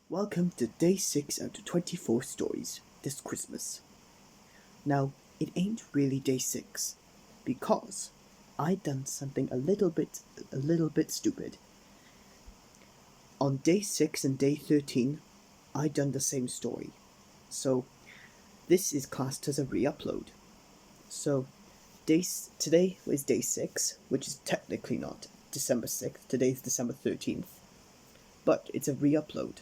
Welcome to day 6 out of 24 stories this Christmas. Now, it ain't really day 6 because I done something a little bit stupid. On day 6 and day 13, I done the same story. So, this is classed as a re-upload. So, today is day 6, which is technically not December 6th, today's December 13th, but it's a re-upload.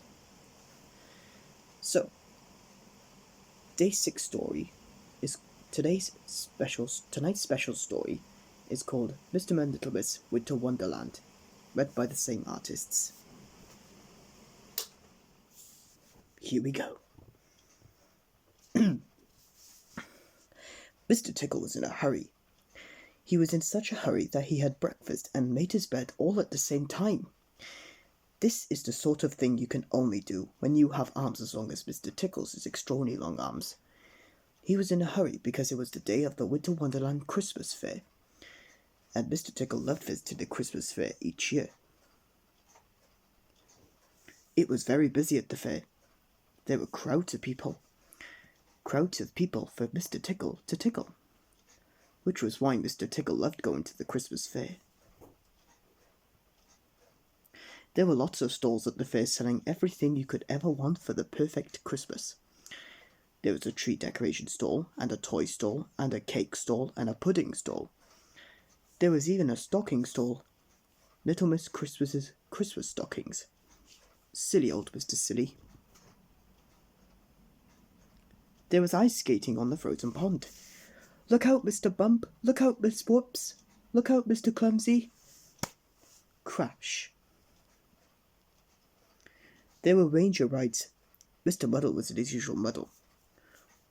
So, day 6 story is tonight's special story is called Mr. and Little Miss Winter Wonderland, read by the same artists. Here we go. Mr. Tickle was in a hurry. He was in such a hurry that he had breakfast and made his bed all at the same time. This is the sort of thing you can only do when you have arms as long as Mr. Tickle's extraordinarily long arms. He was in a hurry because it was the day of the Winter Wonderland Christmas Fair, and Mr. Tickle loved visiting the Christmas Fair each year. It was very busy at the fair. There were crowds of people for Mr. Tickle to tickle, which was why Mr. Tickle loved going to the Christmas Fair. There were lots of stalls at the fair selling everything you could ever want for the perfect Christmas. There was a tree decoration stall, and a toy stall, and a cake stall, and a pudding stall. There was even a stocking stall. Little Miss Christmas's Christmas stockings. Silly old Mr. Silly. There was ice skating on the frozen pond. Look out, Mr. Bump! Look out, Miss Whoops! Look out, Mr. Clumsy! Crash. There were ranger rides. Mr. Muddle was in his usual muddle.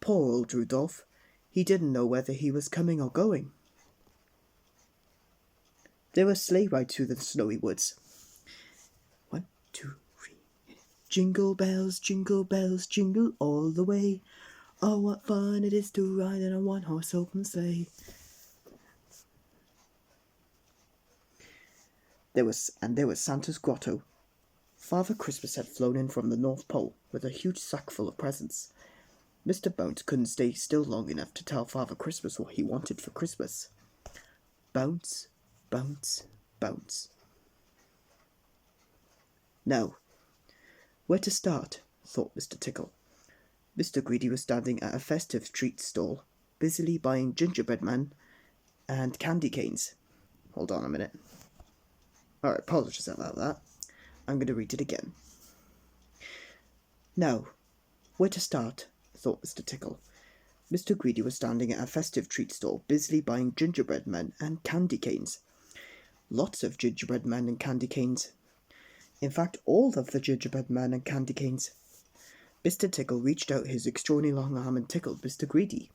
Poor old Rudolph. He didn't know whether he was coming or going. There were sleigh rides through the snowy woods. 1, 2, 3. Jingle bells, jingle all the way. Oh, what fun it is to ride in a one-horse open sleigh. There was Santa's grotto. Father Christmas had flown in from the North Pole with a huge sack full of presents. Mr. Bounce couldn't stay still long enough to tell Father Christmas what he wanted for Christmas. Bounce, bounce, bounce. Now, where to start? Thought Mr. Tickle. Mr. Greedy was standing at a festive treats stall, busily buying gingerbread men and candy canes. Hold on a minute. Alright, apologies about that. I'm going to read it again. Now, where to start? Thought Mr. Tickle. Mr. Greedy was standing at a festive treat stall, busily buying gingerbread men and candy canes. Lots of gingerbread men and candy canes. In fact, all of the gingerbread men and candy canes. Mr. Tickle reached out his extraordinarily long arm and tickled Mr. Greedy.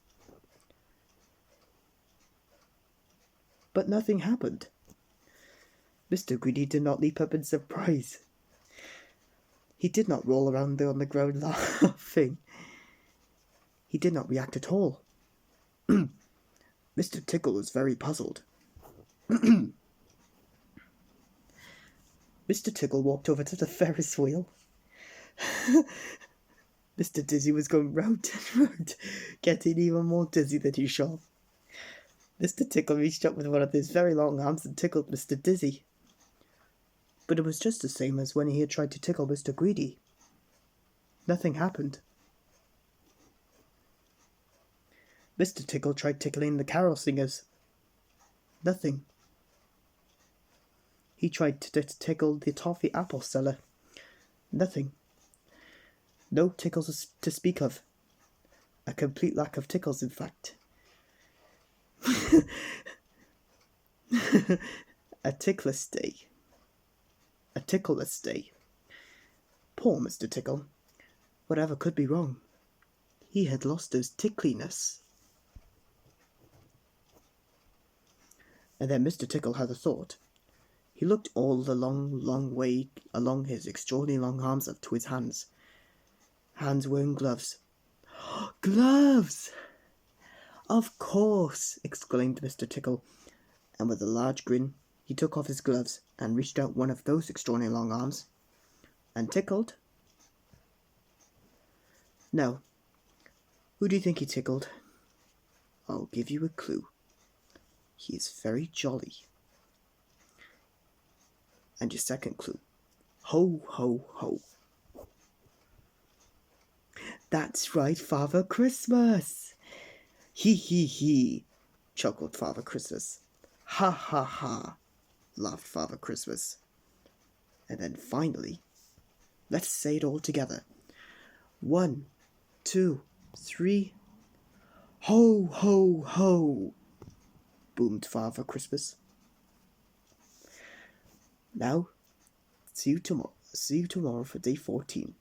But nothing happened. Mr. Greedy did not leap up in surprise. He did not roll around on the ground laughing. He did not react at all. Mr. Tickle was very puzzled. Mr. Tickle walked over to the Ferris wheel. Mr. Dizzy was going round and round, getting even more dizzy than usual. Mr. Tickle reached up with one of his very long arms and tickled Mr. Dizzy. But it was just the same as when he had tried to tickle Mr. Greedy. Nothing happened. Mr. Tickle tried tickling the carol singers. Nothing. He tried to tickle the toffee apple seller. Nothing. No tickles to speak of. A complete lack of tickles, in fact. A tickless day. A tickleless day. Poor Mr. Tickle. Whatever could be wrong? He had lost his tickliness. And then Mr. Tickle had a thought. He looked all the long way along his extraordinarily long arms up to his hands. Hands wearing gloves. Gloves! Of course, exclaimed Mr. Tickle, and with a large grin, he took off his gloves and reached out one of those extraordinary long arms and tickled Now, who do you think he tickled? I'll give you a clue. He is very jolly. And your second clue. Ho, ho, ho. That's right, Father Christmas. He, chuckled Father Christmas. Ha, ha, ha, laughed Father Christmas. And then finally, let's say it all together. 1, 2, 3. Ho, ho, ho, boomed Father Christmas. Now, see you tomorrow for day 14.